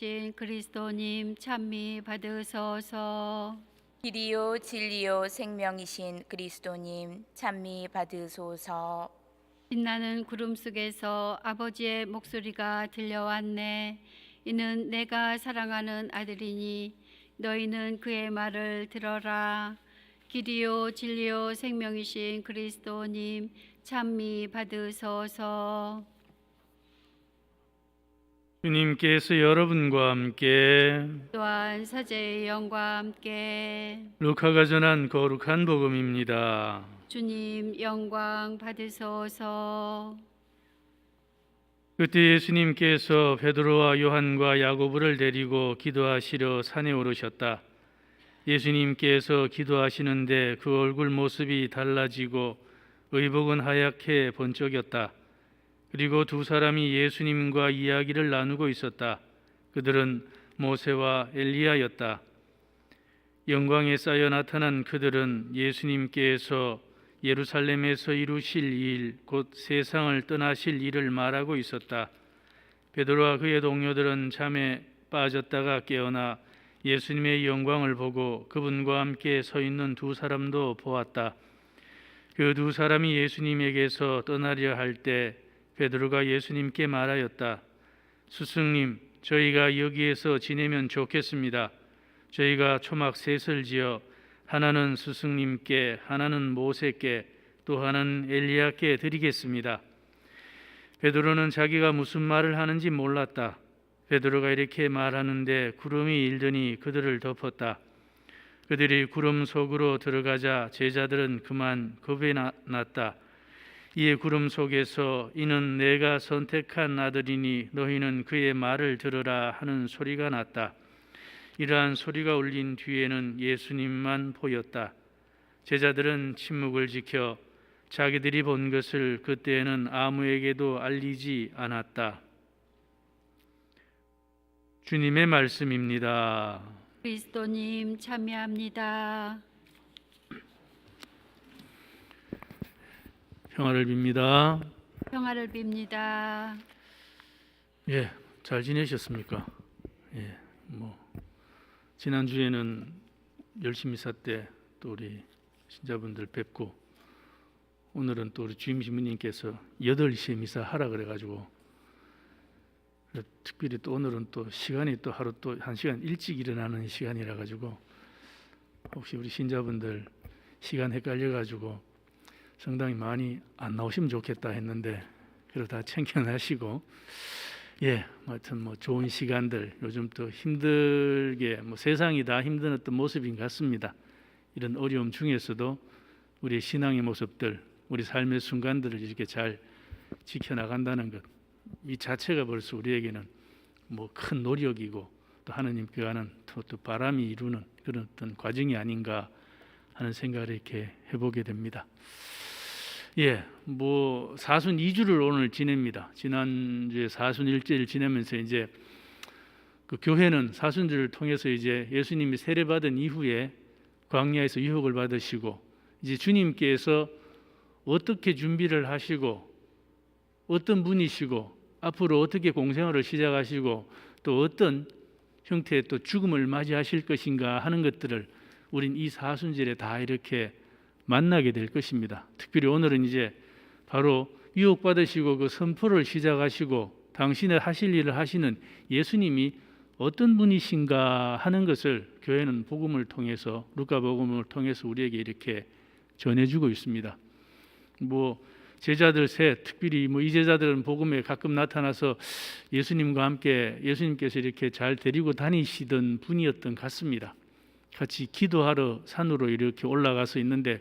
신 그리스도님 찬미 받으소서. 길이요 진리요 생명이신 그리스도님 찬미 받으소서. 빛나는 구름 속에서 아버지의 목소리가 들려왔네. 이는 내가 사랑하는 아들이니 너희는 그의 말을 들어라. 길이요 진리요 생명이신 그리스도님 찬미 받으소서. 주님께서 여러분과 함께 또한 사제의 영과 함께 루카가 전한 거룩한 복음입니다. 주님 영광 받으소서. 그때 예수님께서 베드로와 요한과 야고보를 데리고 기도하시려 산에 오르셨다. 예수님께서 기도하시는데 그 얼굴 모습이 달라지고 의복은 하얗게 번쩍였다. 그리고 두 사람이 예수님과 이야기를 나누고 있었다. 그들은 모세와 엘리야였다. 영광에 쌓여 나타난 그들은 예수님께서 예루살렘에서 이루실 일, 곧 세상을 떠나실 일을 말하고 있었다. 베드로와 그의 동료들은 잠에 빠졌다가 깨어나 예수님의 영광을 보고 그분과 함께 서 있는 두 사람도 보았다. 그 두 사람이 예수님에게서 떠나려 할 때 베드로가 예수님께 말하였다. 스승님, 저희가 여기에서 지내면 좋겠습니다. 저희가 초막 셋을 지어 하나는 스승님께, 하나는 모세께, 또 하나는 엘리야께 드리겠습니다. 베드로는 자기가 무슨 말을 하는지 몰랐다. 베드로가 이렇게 말하는데 구름이 일더니 그들을 덮었다. 그들이 구름 속으로 들어가자 제자들은 그만 겁이 났다. 이에 구름 속에서 이는 내가 선택한 아들이니 너희는 그의 말을 들으라 하는 소리가 났다. 이러한 소리가 울린 뒤에는 예수님만 보였다. 제자들은 침묵을 지켜 자기들이 본 것을 그때에는 아무에게도 알리지 않았다. 주님의 말씀입니다. 그리스도님 참여합니다. 평화를 빕니다. 평화를 빕니다. 예, 잘 지내셨습니까? 지난주에는 열심히 미사 때 또 우리 신자분들 뵙고 오늘은 또 우리 주임 신부님께서 8시에 미사 하라 그래가지고 특별히 또 오늘은 또 시간이 또 하루 또 1시간 일찍 일어나는 시간이라 가지고 혹시 우리 신자분들 시간 헷갈려가지고 성당에 많이 안 나오시면 좋겠다 했는데 그래도 다 챙겨나시고 하여튼 좋은 시간들 요즘 또 힘들게 세상이 다 힘든 어떤 모습인 것 같습니다. 이런 어려움 중에서도 우리의 신앙의 모습들, 우리 삶의 순간들을 이렇게 잘 지켜나간다는 것, 이 자체가 벌써 우리에게는 큰 노력이고 또 하나님께 가는 또 바람이 이루는 그런 어떤 과정이 아닌가 하는 생각을 이렇게 해보게 됩니다. 사순 2주를 오늘 지냅니다. 지난주에 사순 1제를 지내면서 이제 그 교회는 사순절을 통해서 이제 예수님이 세례받은 이후에 광야에서 유혹을 받으시고 이제 주님께서 어떻게 준비를 하시고 어떤 분이시고 앞으로 어떻게 공생활을 시작하시고 또 어떤 형태의 또 죽음을 맞이하실 것인가 하는 것들을 우린 이 사순절에 다 이렇게 만나게 될 것입니다. 특별히 오늘은 이제 바로 유혹받으시고 그 선포를 시작하시고 당신의 하실 일을 하시는 예수님이 어떤 분이신가 하는 것을 교회는 복음을 통해서 루카 복음을 통해서 우리에게 이렇게 전해주고 있습니다. 제자들 셋, 특별히 이 제자들은 복음에 가끔 나타나서 예수님과 함께 예수님께서 이렇게 잘 데리고 다니시던 분이었던 것 같습니다. 같이 기도하러 산으로 이렇게 올라가서 있는데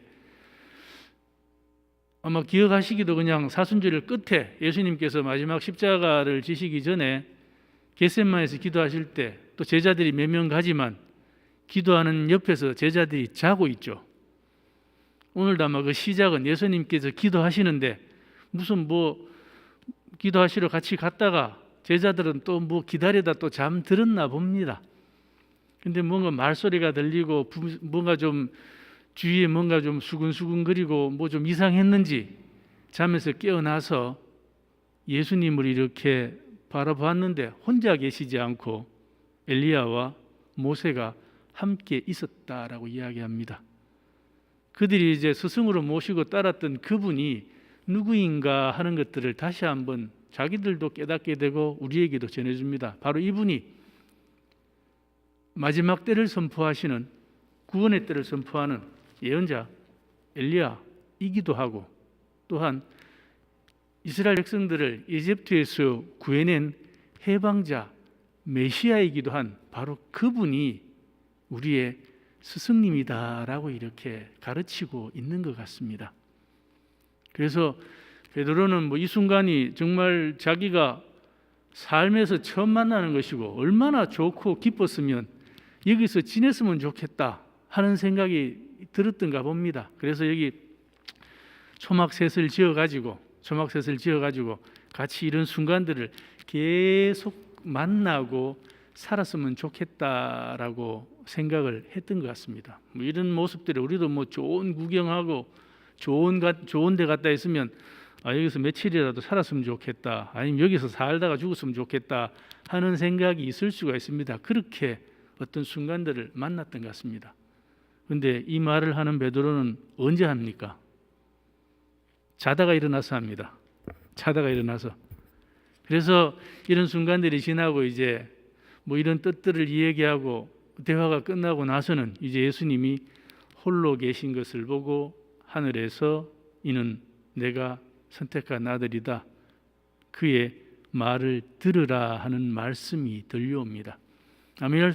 아마 기억하시기도 그냥 사순절 끝에 예수님께서 마지막 십자가를 지시기 전에 겟세마네에서 기도하실 때 또 제자들이 몇 명 가지만 기도하는 옆에서 제자들이 자고 있죠. 오늘도 아마 그 시작은 예수님께서 기도하시는데 무슨 기도하시러 같이 갔다가 제자들은 또 기다리다 또 잠들었나 봅니다. 근데 뭔가 말소리가 들리고 뭔가 좀 주위에 뭔가 좀 수근수근거리고 좀 이상했는지 잠에서 깨어나서 예수님을 이렇게 바라보았는데 혼자 계시지 않고 엘리야와 모세가 함께 있었다라고 이야기합니다. 그들이 이제 스승으로 모시고 따랐던 그분이 누구인가 하는 것들을 다시 한번 자기들도 깨닫게 되고 우리에게도 전해줍니다. 바로 이분이 마지막 때를 선포하시는, 구원의 때를 선포하는 예언자 엘리야이기도 하고, 또한 이스라엘 백성들을 이집트에서 구해낸 해방자 메시아이기도 한 바로 그분이 우리의 스승님이다라고 이렇게 가르치고 있는 것 같습니다. 그래서 베드로는 이 순간이 정말 자기가 삶에서 처음 만나는 것이고 얼마나 좋고 기뻤으면 여기서 지냈으면 좋겠다 하는 생각이 들었던가 봅니다. 그래서 여기 초막셋을 지어가지고 같이 이런 순간들을 계속 만나고 살았으면 좋겠다라고 생각을 했던 것 같습니다. 이런 모습들이 우리도 좋은 구경하고 좋은 데 갔다 있으면 여기서 며칠이라도 살았으면 좋겠다, 아니면 여기서 살다가 죽었으면 좋겠다 하는 생각이 있을 수가 있습니다. 그렇게 어떤 순간들을 만났던 것 같습니다. 그런데 이 말을 하는 베드로는 언제 합니까? 자다가 일어나서 합니다. 자다가 일어나서. 그래서 이런 순간들이 지나고 이제 이런 뜻들을 이야기하고 대화가 끝나고 나서는 이제 예수님이 홀로 계신 것을 보고 하늘에서 이는 내가 선택한 아들이다, 그의 말을 들으라 하는 말씀이 들려옵니다.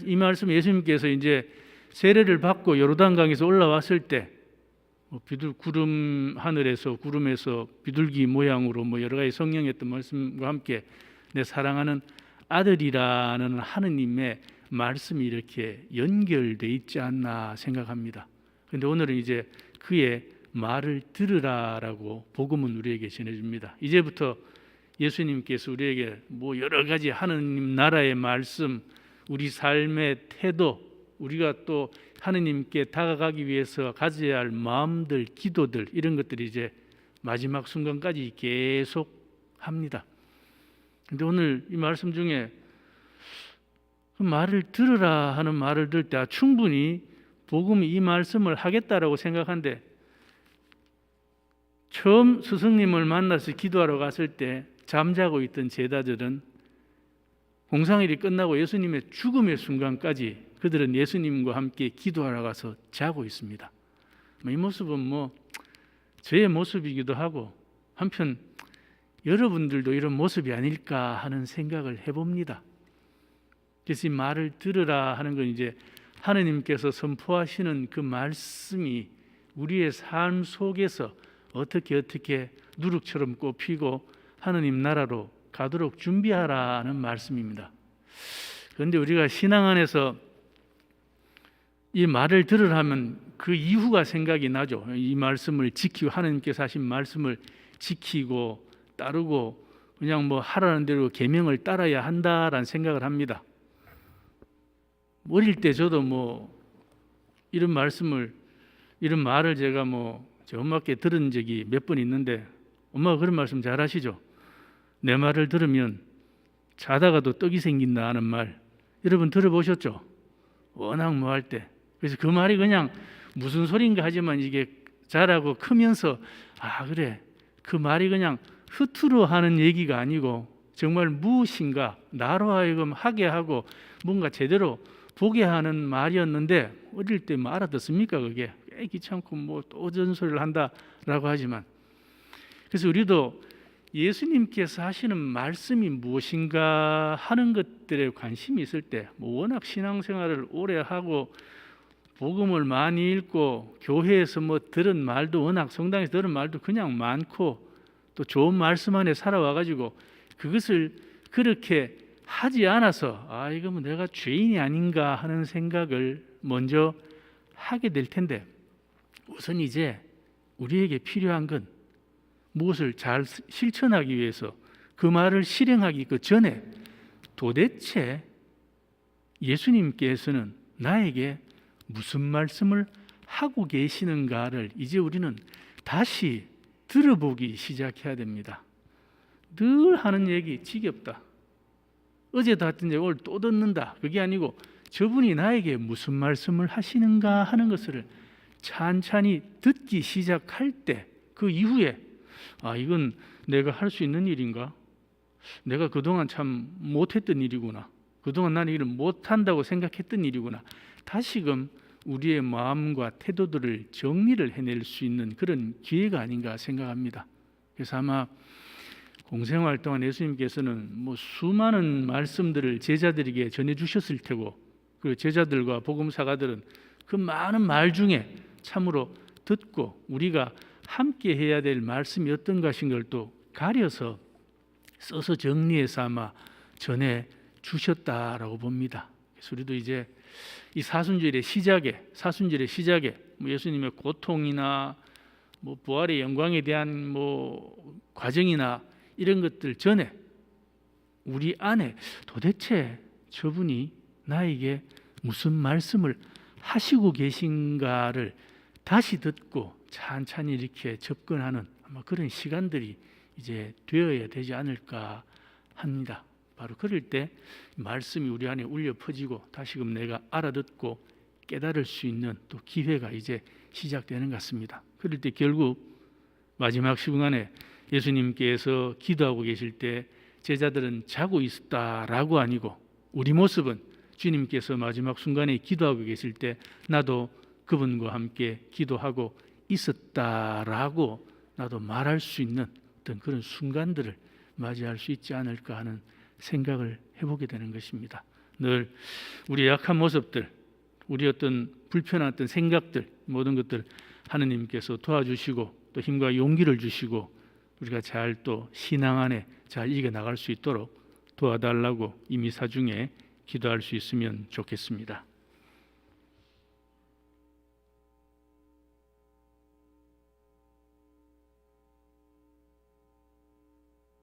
이 말씀 예수님께서 이제 세례를 받고 요르단강에서 올라왔을 때 하늘에서 구름에서 비둘기 모양으로 여러 가지 성령했던 말씀과 함께 내 사랑하는 아들이라는 하느님의 말씀이 이렇게 연결돼 있지 않나 생각합니다. 그런데 오늘은 이제 그의 말을 들으라라고 복음은 우리에게 전해줍니다. 이제부터 예수님께서 우리에게 여러 가지 하느님 나라의 말씀, 우리 삶의 태도, 우리가 또 하느님께 다가가기 위해서 가져야 할 마음들, 기도들, 이런 것들이 이제 마지막 순간까지 계속 합니다. 그런데 오늘 이 말씀 중에 그 말을 들으라 하는 말을 들을 때 충분히 복음이 이 말씀을 하겠다라고 생각하는데, 처음 스승님을 만나서 기도하러 갔을 때 잠자고 있던 제자들은 공상일이 끝나고 예수님의 죽음의 순간까지 그들은 예수님과 함께 기도하러 가서 자고 있습니다. 이 모습은 저의 모습이기도 하고 한편 여러분들도 이런 모습이 아닐까 하는 생각을 해봅니다. 그래서 이 말을 들으라 하는 건 이제 하느님께서 선포하시는 그 말씀이 우리의 삶 속에서 어떻게 누룩처럼 꼽히고 하느님 나라로 가도록 준비하라는 말씀입니다. 그런데 우리가 신앙 안에서 이 말을 들으라면 그 이후가 생각이 나죠. 이 말씀을 지키고, 하느님께서 하신 말씀을 지키고 따르고 그냥 하라는 대로 계명을 따라야 한다라는 생각을 합니다. 어릴 때 저도 이런 말을 제가 제 엄마께 들은 적이 몇 번 있는데, 엄마가 그런 말씀 잘 하시죠. 내 말을 들으면 자다가도 떡이 생긴다는 말, 여러분 들어보셨죠? 워낙 할 때. 그래서 그 말이 그냥 무슨 소린가 하지만 이게 자라고 크면서 그래, 그 말이 그냥 흐트러 하는 얘기가 아니고 정말 무엇인가 나로 하여금 하게 하고 뭔가 제대로 보게 하는 말이었는데, 어릴 때 알아듣습니까? 그게 꽤 귀찮고 또 전소리를 한다라고 하지만, 그래서 우리도 예수님께서 하시는 말씀이 무엇인가 하는 것들에 관심이 있을 때, 워낙 신앙생활을 오래 하고 복음을 많이 읽고 교회에서 들은 말도, 워낙 성당에서 들은 말도 그냥 많고 또 좋은 말씀 안에 살아와가지고 그것을 그렇게 하지 않아서 이거 내가 죄인이 아닌가 하는 생각을 먼저 하게 될 텐데, 우선 이제 우리에게 필요한 건 무엇을 잘 실천하기 위해서 그 말을 실행하기 그 전에 도대체 예수님께서는 나에게 무슨 말씀을 하고 계시는가를 이제 우리는 다시 들어보기 시작해야 됩니다. 늘 하는 얘기 지겹다. 어제도 하던데 오늘 또 듣는다. 그게 아니고 저분이 나에게 무슨 말씀을 하시는가 하는 것을 찬찬히 듣기 시작할 때 그 이후에 이건 내가 할 수 있는 일인가? 내가 그동안 참 못했던 일이구나. 그동안 나는 이를 못한다고 생각했던 일이구나. 다시금 우리의 마음과 태도들을 정리를 해낼 수 있는 그런 기회가 아닌가 생각합니다. 그래서 아마 공생활 동안 예수님께서는 수많은 말씀들을 제자들에게 전해주셨을 테고, 그리고 제자들과 복음사가들은 그 많은 말 중에 참으로 듣고 우리가 함께 해야 될 말씀이 어떤 것인 걸 또 가려서 써서 정리해서 아마 전해 주셨다라고 봅니다. 그래서 우리도 이제 이 사순절의 시작에 예수님의 고통이나 부활의 영광에 대한 과정이나 이런 것들 전에 우리 안에 도대체 저분이 나에게 무슨 말씀을 하시고 계신가를 다시 듣고 찬찬히 이렇게 접근하는 아마 그런 시간들이 이제 되어야 되지 않을까 합니다. 바로 그럴 때 말씀이 우리 안에 울려 퍼지고 다시금 내가 알아듣고 깨달을 수 있는 또 기회가 이제 시작되는 것 같습니다. 그럴 때 결국 마지막 시간에 예수님께서 기도하고 계실 때 제자들은 자고 있었다라고 아니고, 우리 모습은 주님께서 마지막 순간에 기도하고 계실 때 나도 그분과 함께 기도하고 있었다라고 나도 말할 수 있는 어떤 그런 순간들을 맞이할 수 있지 않을까 하는 생각을 해보게 되는 것입니다. 늘 우리의 약한 모습들, 우리 어떤 불편한 어떤 생각들, 모든 것들 하느님께서 도와주시고 또 힘과 용기를 주시고 우리가 잘 또 신앙 안에 잘 이겨나갈 수 있도록 도와달라고 이미 사중에 기도할 수 있으면 좋겠습니다.